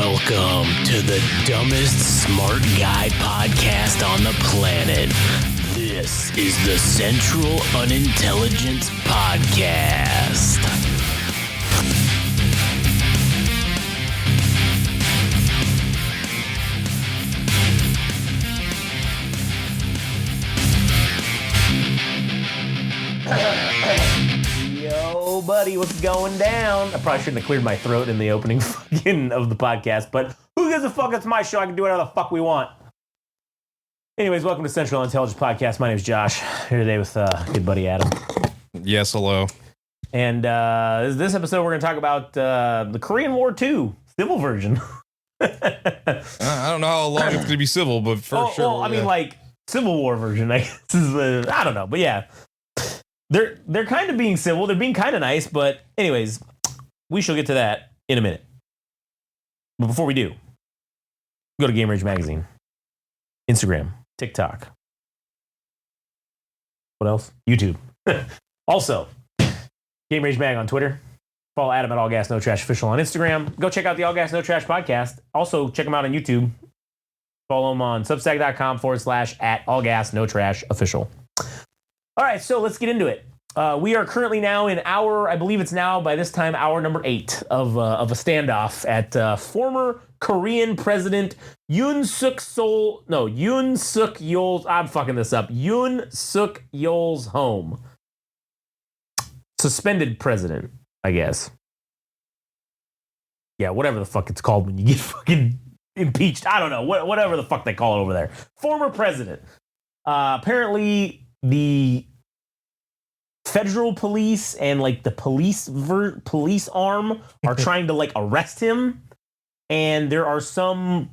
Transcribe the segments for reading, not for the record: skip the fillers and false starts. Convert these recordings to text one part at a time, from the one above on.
Welcome to the dumbest smart guy podcast on the planet. This is the Central Unintelligence Podcast. Yo, buddy, what's going down? I probably shouldn't have cleared my throat in the opening fucking of the podcast, but who gives a fuck? It's my show. I can do whatever the fuck we want. Anyways, welcome to Central Intelligence Podcast. My name is Josh. Here today with good buddy Adam. Yes, hello. And this episode, we're going to talk about the Korean War II, civil version. I don't know how long it's going to be civil, but for sure. Well, I mean, like, Civil War version. I guess is I don't know, but yeah. They're kind of being civil. They're being kind of nice, but anyways, we shall get to that in a minute. But before we do, go to Game Rage Magazine, Instagram, TikTok. What else? YouTube. Also, Game Rage Mag on Twitter. Follow Adam at All Gas No Trash Official on Instagram. Go check out the All Gas No Trash podcast. Also, check them out on YouTube. Follow them on substack.com/at All Gas No Trash Official. All right, so let's get into it. We are currently now in I believe it's now by this time hour number 8 of a standoff at former Korean President Yoon Seok Yool's. I'm fucking this up. Yoon Seok Yool's home. Suspended president, I guess. Yeah, whatever the fuck it's called when you get fucking impeached. I don't know. Whatever the fuck they call it over there. Former president. Apparently, the federal police and like the police arm are trying to like arrest him, and there are some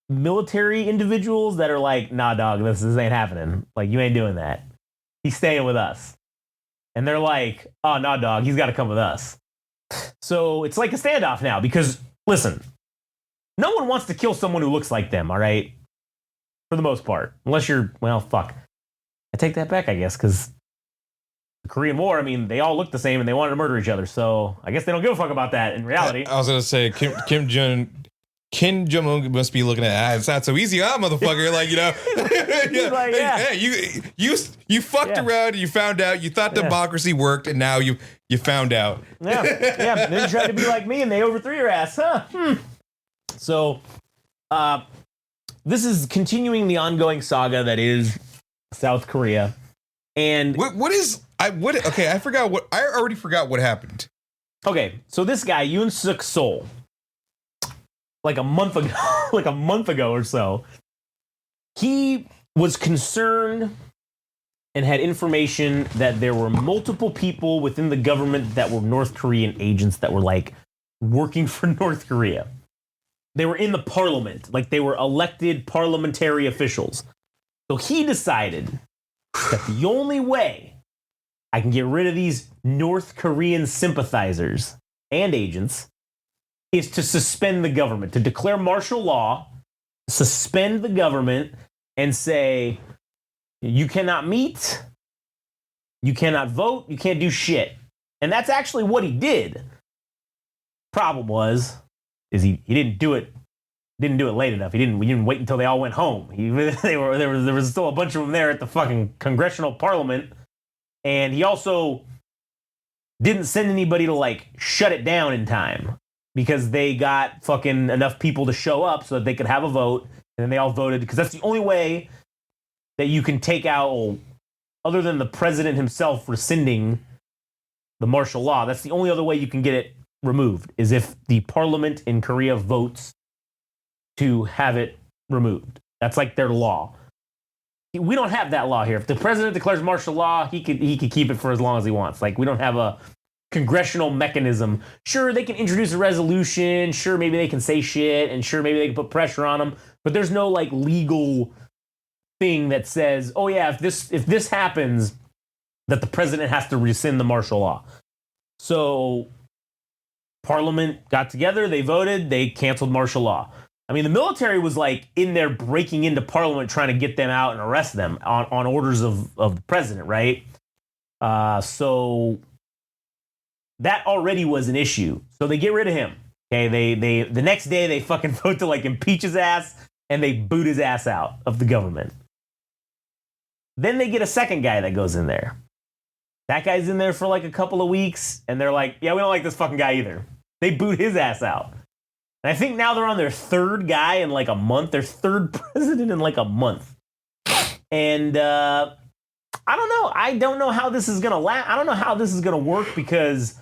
military individuals that are like, nah dog, this ain't happening, like you ain't doing that, he's staying with us. And they're like, oh nah dog, he's got to come with us. So it's like a standoff now, because listen, no one wants to kill someone who looks like them, all right, for the most part, unless you're, well, fuck, I take that back, I guess, because the Korean War, I mean, they all look the same and they wanted to murder each other. So I guess they don't give a fuck about that in reality. I was going to say, Kim Jong-un must be looking at, it's not so easy, huh, motherfucker? Like, you know, He's like, yeah. Hey, you fucked around and you found out, you thought democracy worked, and now you found out. Yeah. They tried to be like me and they overthrew your ass, huh? So, this is continuing the ongoing saga that is South Korea. And I already forgot what happened. Okay, so this guy, Yoon Seok Yool, like a month ago or so, he was concerned and had information that there were multiple people within the government that were North Korean agents that were like working for North Korea. They were in the parliament, like they were elected parliamentary officials. So he decided that the only way I can get rid of these North Korean sympathizers and agents is to suspend the government, to declare martial law, suspend the government, and say, you cannot meet, you cannot vote, you can't do shit. And that's actually what he did. Problem is he didn't do it. Didn't do it late enough. We didn't wait until they all went home. There was still a bunch of them there at the fucking congressional parliament, and he also didn't send anybody to like shut it down in time because they got fucking enough people to show up so that they could have a vote, and then they all voted, because that's the only way that you can take out, other than the president himself rescinding the martial law. That's the only other way you can get it removed, is if the parliament in Korea votes to have it removed. That's like their law. We don't have that law here. If the president declares martial law, he could keep it for as long as he wants. Like, we don't have a congressional mechanism. Sure, they can introduce a resolution. Sure, maybe they can say shit, and sure, maybe they can put pressure on them. But there's no like legal thing that says, oh yeah, if this happens, that the president has to rescind the martial law. So Parliament got together, they voted, they canceled martial law. I mean, the military was like in there breaking into Parliament trying to get them out and arrest them on orders of the president, right? So that already was an issue. So they get rid of him. Okay, they the next day they fucking vote to like impeach his ass and they boot his ass out of the government. Then they get a second guy that goes in there. That guy's in there for like a couple of weeks, and they're like, yeah, we don't like this fucking guy either. They boot his ass out. And I think now they're on their third guy in like a month, their third president in like a month. And I don't know. I don't know how this is going to last. I don't know how this is going to work because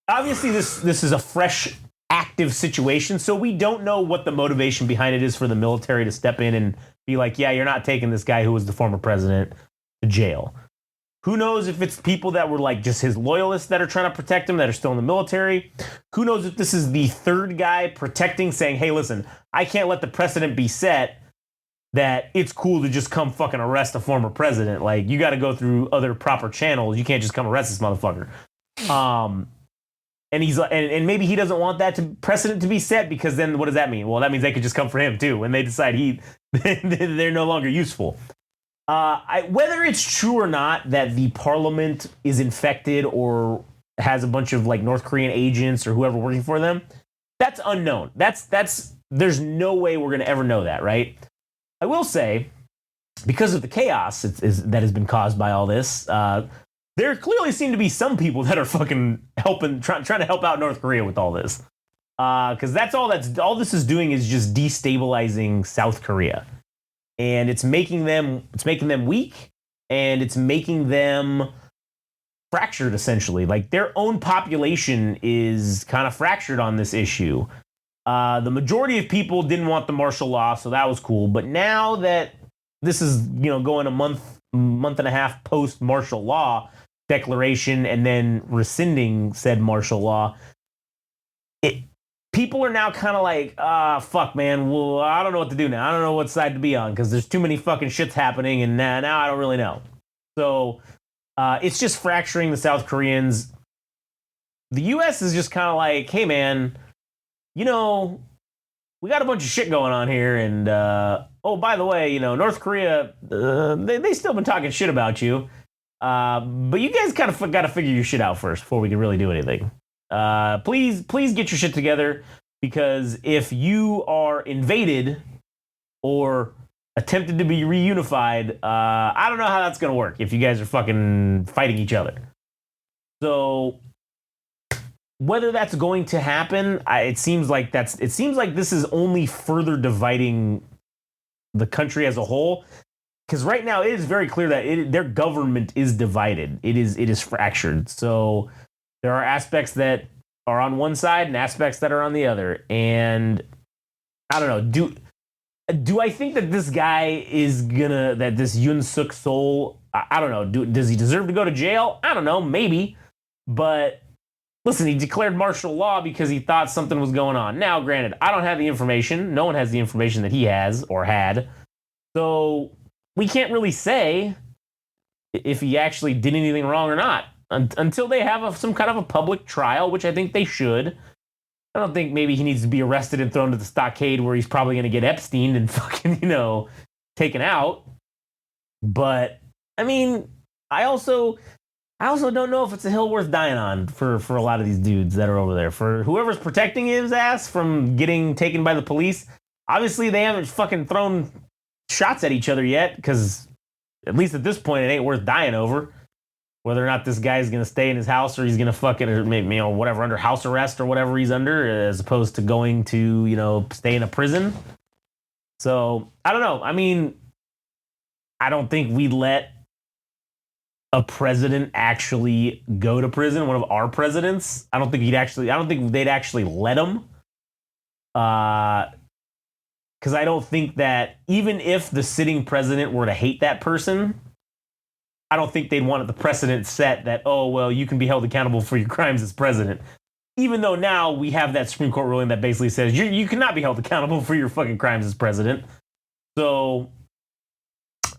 obviously this is a fresh, active situation. So we don't know what the motivation behind it is for the military to step in and be like, yeah, you're not taking this guy who was the former president to jail. Who knows if it's people that were like just his loyalists that are trying to protect him that are still in the military? Who knows if this is the third guy protecting, saying, hey, listen, I can't let the precedent be set that it's cool to just come fucking arrest a former president. Like, you got to go through other proper channels. You can't just come arrest this motherfucker. And he's and maybe he doesn't want that precedent to be set, because then what does that mean? Well, that means they could just come for him too when they decide they're no longer useful. Whether it's true or not that the parliament is infected or has a bunch of like North Korean agents or whoever working for them, that's unknown. There's no way we're gonna ever know that, right? I will say, because of the chaos that has been caused by all this, there clearly seem to be some people that are fucking helping, trying to help out North Korea with all this, because that's all this is doing is just destabilizing South Korea. And it's making them weak, and it's making them fractured, essentially. Like, their own population is kind of fractured on this issue. The majority of people didn't want the martial law, so that was cool. But now that this is, going a month and a half post martial law declaration and then rescinding said martial law, people are now kind of like, fuck, man. Well, I don't know what to do now. I don't know what side to be on because there's too many fucking shits happening, and now I don't really know. So it's just fracturing the South Koreans. The U.S. is just kind of like, hey, man, we got a bunch of shit going on here, and oh, by the way, North Korea, they still been talking shit about you, but you guys kind of got to figure your shit out first before we can really do anything. Please get your shit together, because if you are invaded or attempted to be reunified, I don't know how that's gonna work if you guys are fucking fighting each other. So whether that's going to happen, it seems like this is only further dividing the country as a whole. Because right now it is very clear that their government is divided. It is fractured. So there are aspects that are on one side and aspects that are on the other. And I don't know. Do I think that this guy that this Yoon Seok Yool, I don't know. Does he deserve to go to jail? I don't know. Maybe. But listen, he declared martial law because he thought something was going on. Now, granted, I don't have the information. No one has the information that he has or had. So we can't really say if he actually did anything wrong or not until they have some kind of a public trial, which I think they should. I don't think maybe he needs to be arrested and thrown to the stockade where he's probably going to get Epstein and fucking, taken out. But, I mean, I also don't know if it's a hill worth dying on for a lot of these dudes that are over there. For whoever's protecting his ass from getting taken by the police, obviously they haven't fucking thrown shots at each other yet, because at least at this point it ain't worth dying over. Whether or not this guy's going to stay in his house or he's going to fucking, or maybe, whatever, under house arrest or whatever he's under, as opposed to going to, stay in a prison. So, I don't know. I mean, I don't think we'd let a president actually go to prison, one of our presidents. I don't think they'd actually let him. Because I don't think that even if the sitting president were to hate that person, I don't think they'd want the precedent set that, oh, well, you can be held accountable for your crimes as president. Even though now we have that Supreme Court ruling that basically says you cannot be held accountable for your fucking crimes as president. So,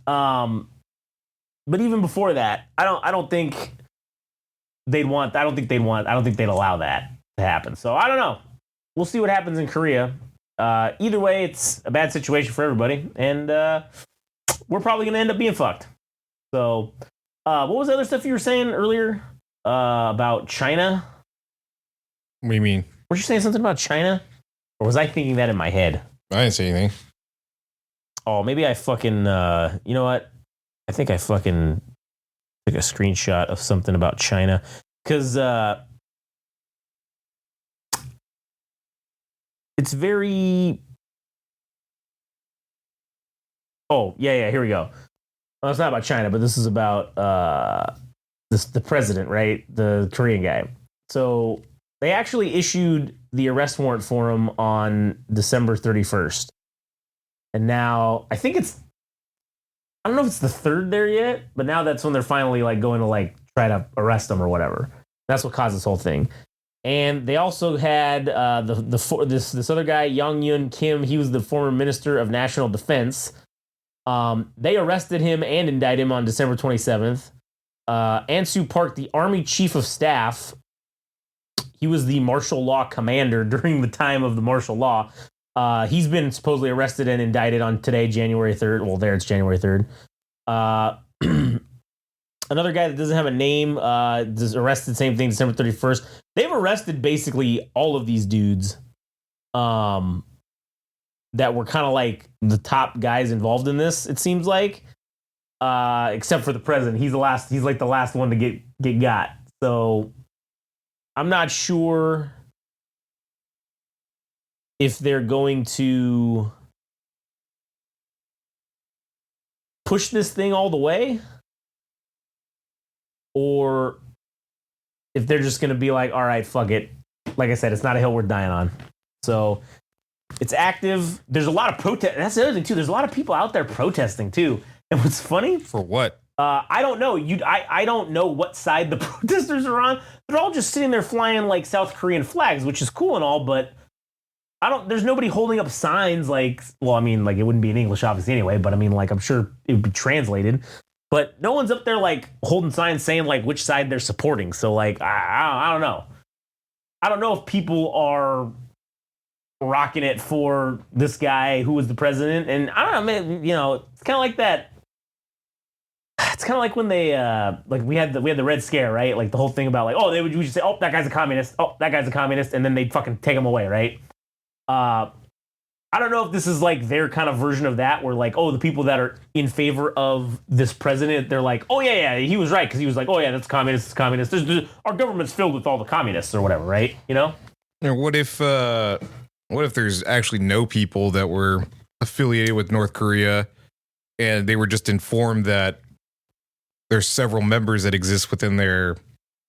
but even before that, I don't think they'd allow that to happen. So I don't know. We'll see what happens in Korea. Either way, it's a bad situation for everybody, and we're probably going to end up being fucked. So, what was the other stuff you were saying earlier about China? What do you mean? Were you saying something about China? Or was I thinking that in my head? I didn't say anything. Oh, maybe I fucking, you know what? I think I fucking took a screenshot of something about China. Because it's very... Oh, yeah, here we go. Well, it's not about China, but this is about the president, right? The Korean guy. So they actually issued the arrest warrant for him on December 31st. And now I think it's, I don't know if it's the third there yet, but now that's when they're finally like going to like try to arrest him or whatever. That's what caused this whole thing. And they also had this other guy, Young Yoon Kim. He was the former Minister of National Defense. They arrested him and indicted him on December 27th. Ansu Park, the Army Chief of Staff, he was the martial law commander during the time of the martial law. He's been supposedly arrested and indicted on today, January 3rd. Well, there it's January 3rd. Another guy that doesn't have a name is arrested, same thing, December 31st. They've arrested basically all of these dudes that were kind of like the top guys involved in this, it seems like. Except for the president. He's like the last one to get got. So I'm not sure if they're going to push this thing all the way, or if they're just going to be like, all right, fuck it. Like I said, it's not a hill we're dying on. So it's active. There's a lot of protest. That's the other thing, too. There's a lot of people out there protesting, too. And what's funny? For what? I don't know. I don't know what side the protesters are on. They're all just sitting there flying like South Korean flags, which is cool and all, but there's nobody holding up signs like, well, I mean, like it wouldn't be in English obviously anyway, but I mean, like I'm sure it would be translated, but no one's up there like holding signs saying like which side they're supporting. So like, I don't know. I don't know if people are rocking it for this guy who was the president. And I don't know, man, you know, it's kind of like that. It's kind of like when they like we had the Red Scare, right? Like the whole thing about like, oh, we just say, oh, that guy's a communist. Oh, that guy's a communist. And then they'd fucking take him away, right? I don't know if this is like their kind of version of that, where like, oh, the people that are in favor of this president, they're like, oh yeah, he was right because he was like, oh yeah, that's communist, it's communist. Our government's filled with all the communists or whatever, right? You know? Or what if there's actually no people that were affiliated with North Korea, and they were just informed that there's several members that exist within their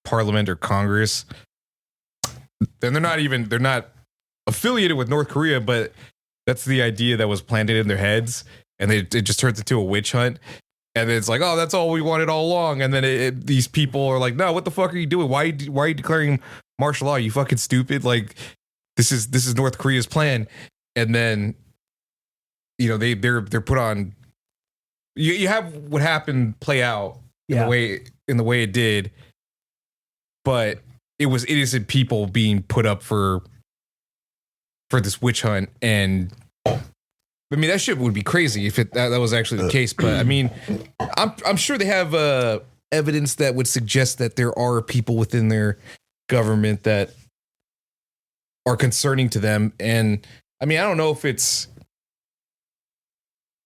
parliament or Congress? Then they're not affiliated with North Korea, but that's the idea that was planted in their heads, and it just turns into a witch hunt. And then it's like, oh, that's all we wanted all along. And then these people are like, no, what the fuck are you doing? Why are you declaring martial law? You fucking stupid! Like this is North Korea's plan. And then you know they're put on. You have what happened play out in the way it did, but it was innocent people being put up for this witch hunt. And I mean, that shit would be crazy if that was actually the case. But I mean, I'm sure they have evidence that would suggest that there are people within their government that are concerning to them. And I mean, I don't know if it's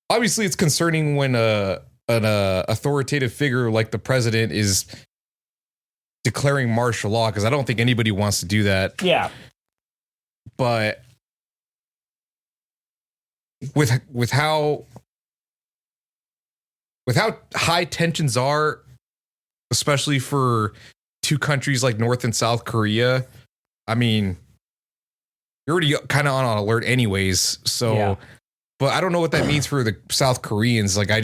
obviously it's concerning when an authoritative figure like the president is declaring martial law, because I don't think anybody wants to do that. Yeah. But with how high tensions are, especially for two countries like North and South Korea, I mean, you're already kind of on alert anyways. So, yeah. But I don't know what that means for the South Koreans. Like, I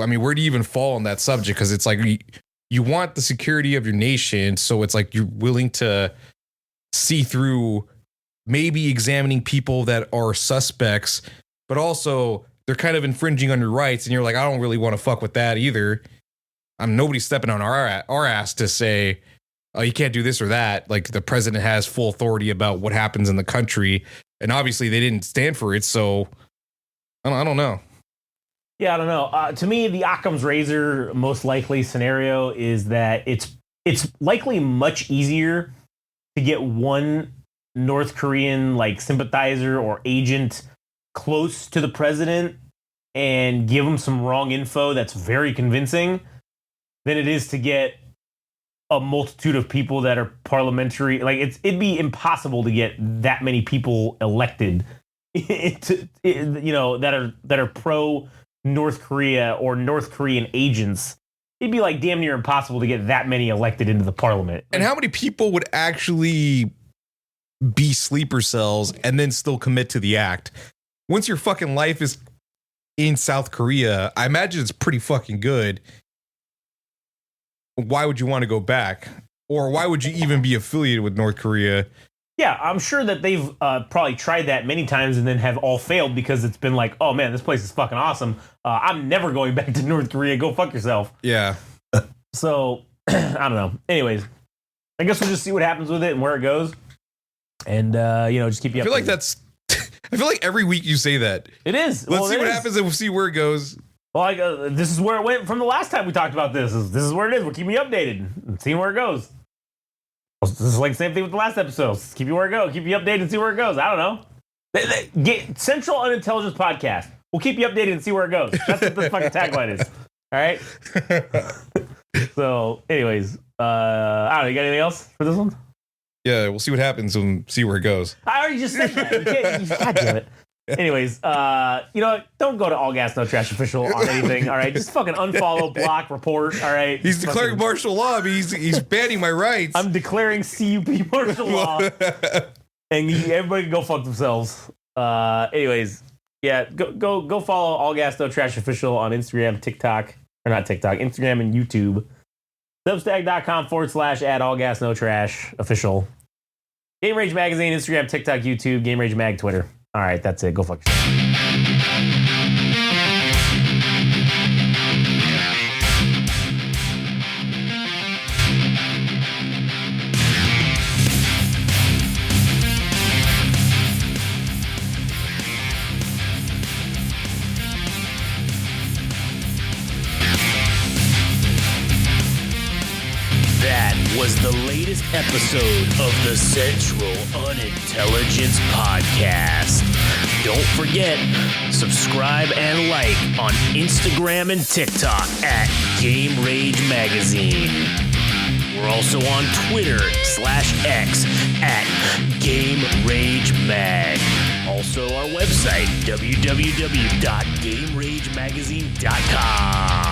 mean, where do you even fall on that subject? Because it's like you want the security of your nation, so it's like you're willing to see through maybe examining people that are suspects, but also they're kind of infringing on your rights, and you're like, I don't really want to fuck with that either. Nobody's stepping on our ass to say, oh, you can't do this or that. Like, the president has full authority about what happens in the country, and obviously they didn't stand for it. So I don't know. Yeah, I don't know. To me, the Occam's razor most likely scenario is that it's likely much easier to get one North Korean like sympathizer or agent close to the president and give him some wrong info that's very convincing than it is to get a multitude of people that are parliamentary. Like it'd be impossible to get that many people elected, that are pro North Korea or North Korean agents. It'd be like damn near impossible to get that many elected into the parliament. And how many people would actually be sleeper cells and then still commit to the act? Once your fucking life is in South Korea, I imagine it's pretty fucking good. Why would you want to go back? Or why would you even be affiliated with North Korea? Yeah, I'm sure that they've probably tried that many times and then have all failed because it's been like, oh man, this place is fucking awesome. I'm never going back to North Korea. Go fuck yourself. Yeah. So, I don't know. Anyways, I guess we'll just see what happens with it and where it goes. And, just keep you updated. I feel like every week you say that. It is. Let's see what happens and we'll see where it goes. Well, this is where it went from the last time we talked about this. This is where it is. We're keeping you updated and seeing where it goes. This is like the same thing with the last episode. Keep you where it goes. Keep you updated and see where it goes. I don't know. Get Central Unintelligence Podcast. We'll keep you updated and see where it goes. That's what the fucking tagline is. All right? So, anyways, I don't know. You got anything else for this one? Yeah, we'll see what happens and see where it goes. I already just said that. God damn it. Anyways, don't go to All Gas No Trash Official on anything. All right, just fucking unfollow, block, report. All right, he's declaring martial law. He's banning my rights. I'm declaring CUP martial law, and everybody can go fuck themselves. Anyways, yeah, go follow All Gas No Trash Official on Instagram, TikTok, or not TikTok, Instagram and YouTube. Substack.com/@allgasnotrash official. Game Rage Magazine, Instagram, TikTok, YouTube, Game Rage Mag, Twitter. All right, that's it. Go fuck yourself. That was the latest episode of the Central Unintelligence Podcast. Don't forget, subscribe and like on Instagram and TikTok at Game Rage Magazine. We're also on Twitter/X at Game Rage Mag. Also our website, www.GameRageMagazine.com.